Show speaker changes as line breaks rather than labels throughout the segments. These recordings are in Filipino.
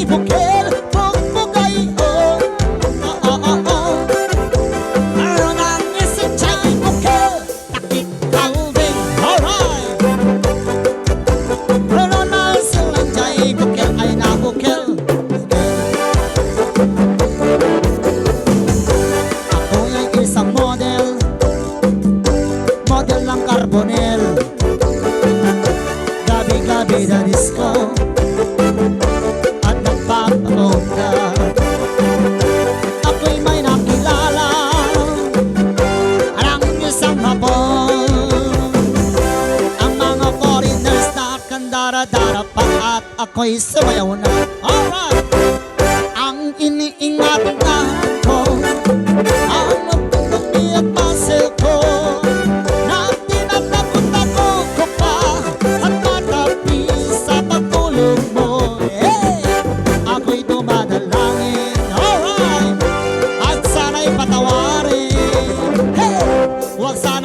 chay bukel, bugbugay oh. Meron ang isang chay bukel, takik kalbing, alright. Meron ang silang chay bukel, ay na bukel. Ako ay isang model ng carbonel. Gabi-gabi na disco at nagpapabongga. Ako'y may nakilala ang isang hapon. Ang mga foreigners na kandara-dara pa at ako'y sumayaw na. Alright! Ang iniingatan ko ang magpapami at muscle ko.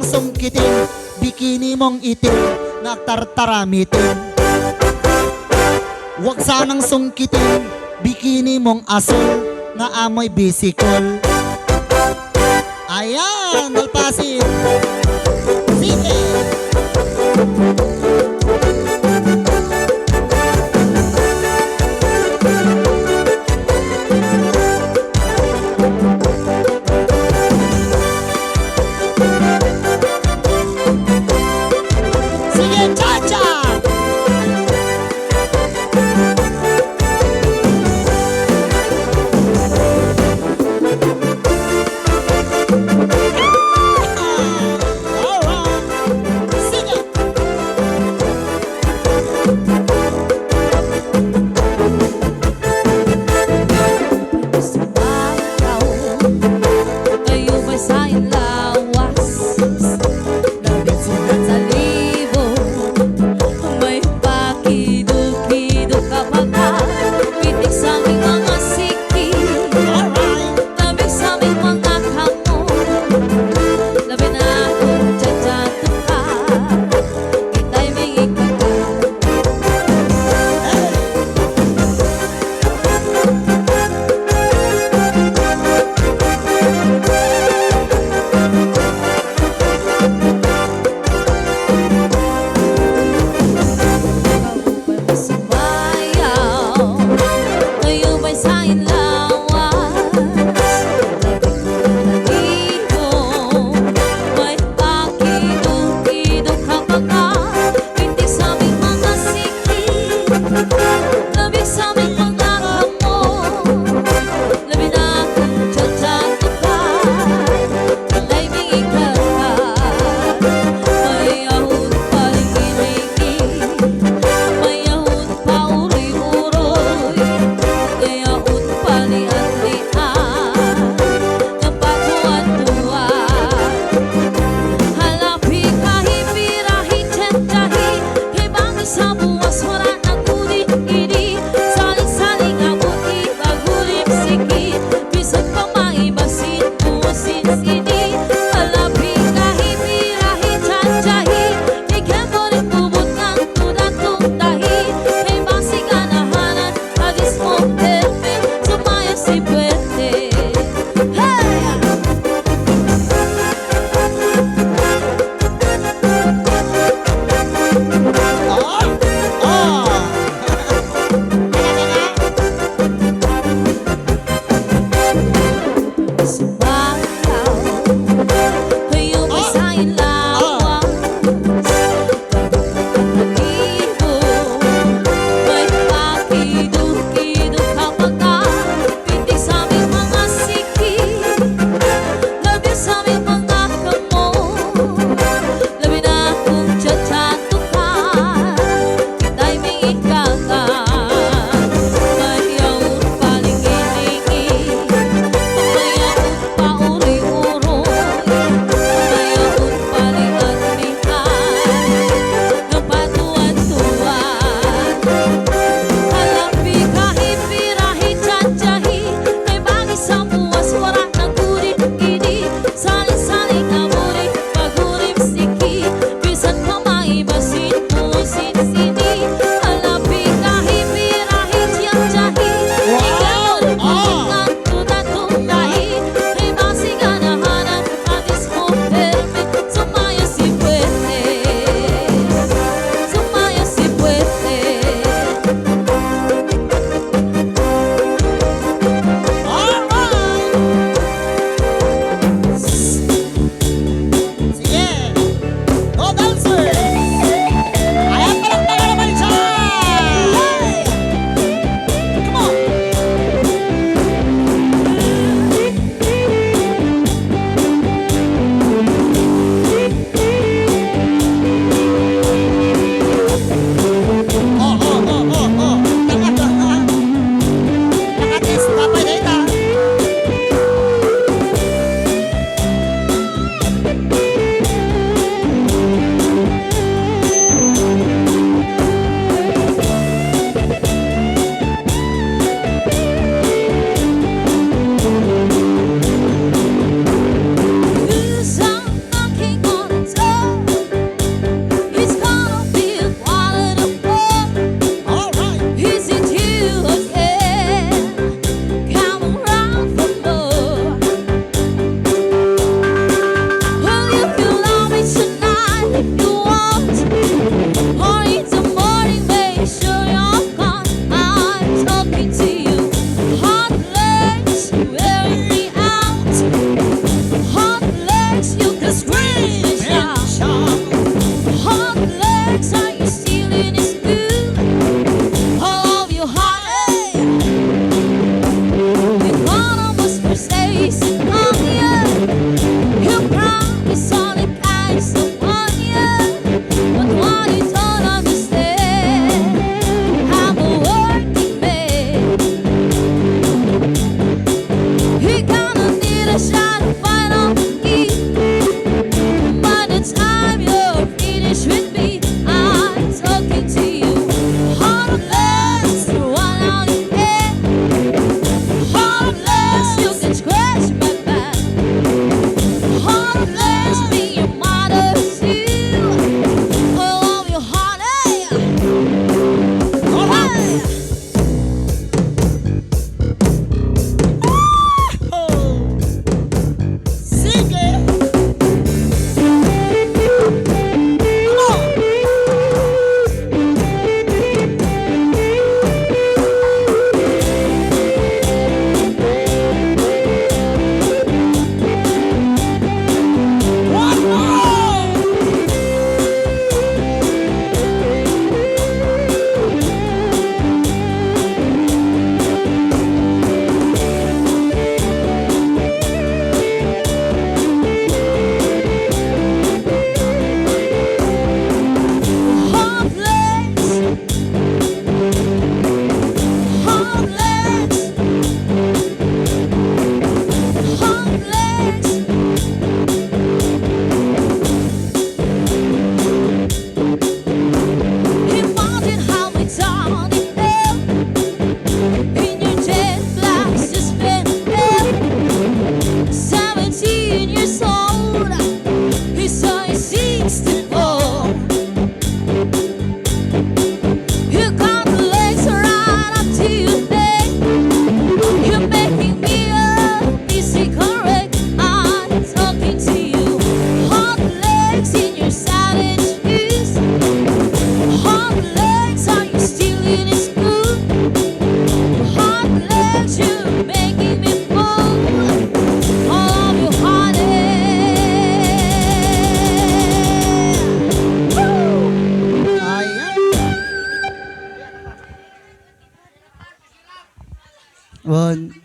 Sungkitin, bikini mong itim na tartaramitin. Huwag sanang sungkitin, bikini mong asul na amoy bisikol. Ayan, dalpasin. Sige.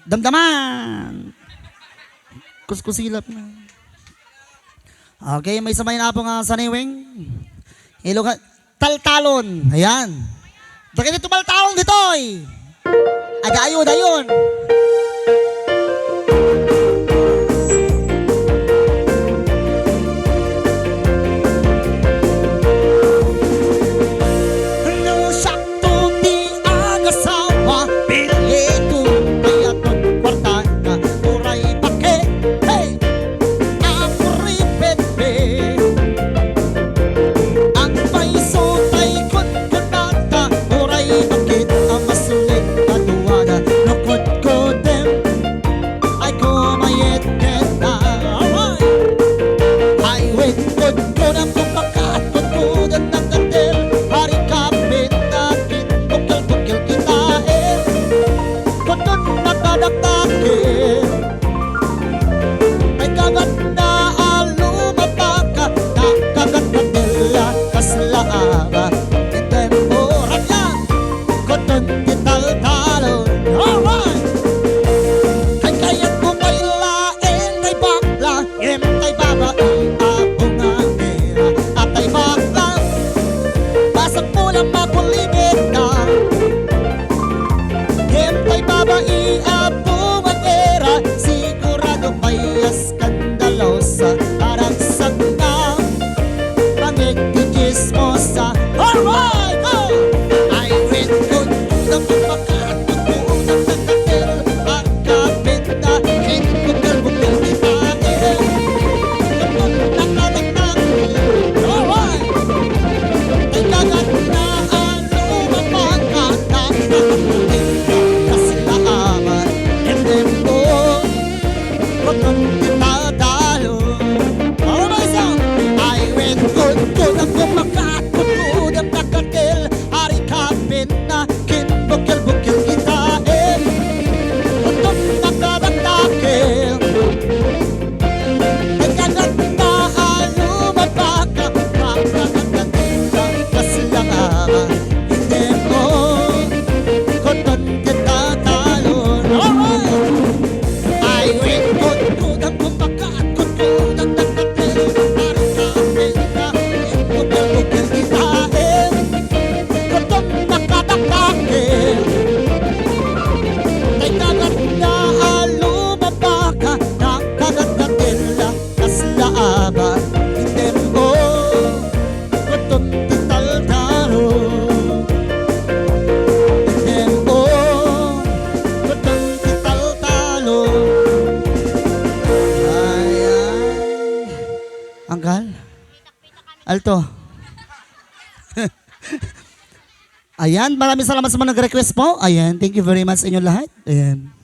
Damdaman. Kuskusilap na. Okay, may samay na po nga sa niwing. Ilugan. Taltalon. Ayan. Bakit ito taltalon dito eh? Ayun, ayun. Nung sakto di agasawa, pilito kayaton kwarta na uray pake. Hey! Ako ripete. Ang paiso tay kunkunata, uray bakit ang masulit kaduwada. Nukod ko dem, ay kumayet kena. Alright! Ay wait, kod ko na kumakat, kod ko na nagkandel. Hari kapit natin, bukil-bukil kita eh. Kod nun nakadaktakin, ay kagat na alumapaka. Nakagat na nila kaslaaba. Itemura niya, kod nun tital-talon. Alright! Kay kayat ko may lain ay bakla, imtay babae abong ang pera. At ay bakla, basag mo lang makulimit na. Imtay babae abong ang pera, sigurado may skandalosa. Parang sagna, pangigdikismosa. Alright, go! I win good, na pagpakat, tutunang nagkakil. Ang kapit na, bukal-bukal kita eh. Kapag nakadagdagil, alright! Ay kagat na alumapagkat, nakakakulit na kasilaaman. Hindi mo, kung tinadalo. Para ba isang? I win good, ang kumakat, ang nakatil. Hari kapit na, kinbukil-bukil kita eh. Kung nakadagdagil, ay kagat na alumapagkat, nakakaganda kasilaaman. Hindi mo, kung tinadalo. Alright! I win good, ang kumakat, ang nakatil. Hari kapit na, kinbukil-bukil kita eh. Kung nakadagdagil, ay kagat na alumapaka. Nakaganda nila kaslaaba. Hindi mo, kung tital-talo. Hindi mo, kung tital-talo. Ayan. Anggal? Alto. Ayan, maraming salamat sa mga nag-request po. Ayan, thank you very much sa inyo lahat. Ayan.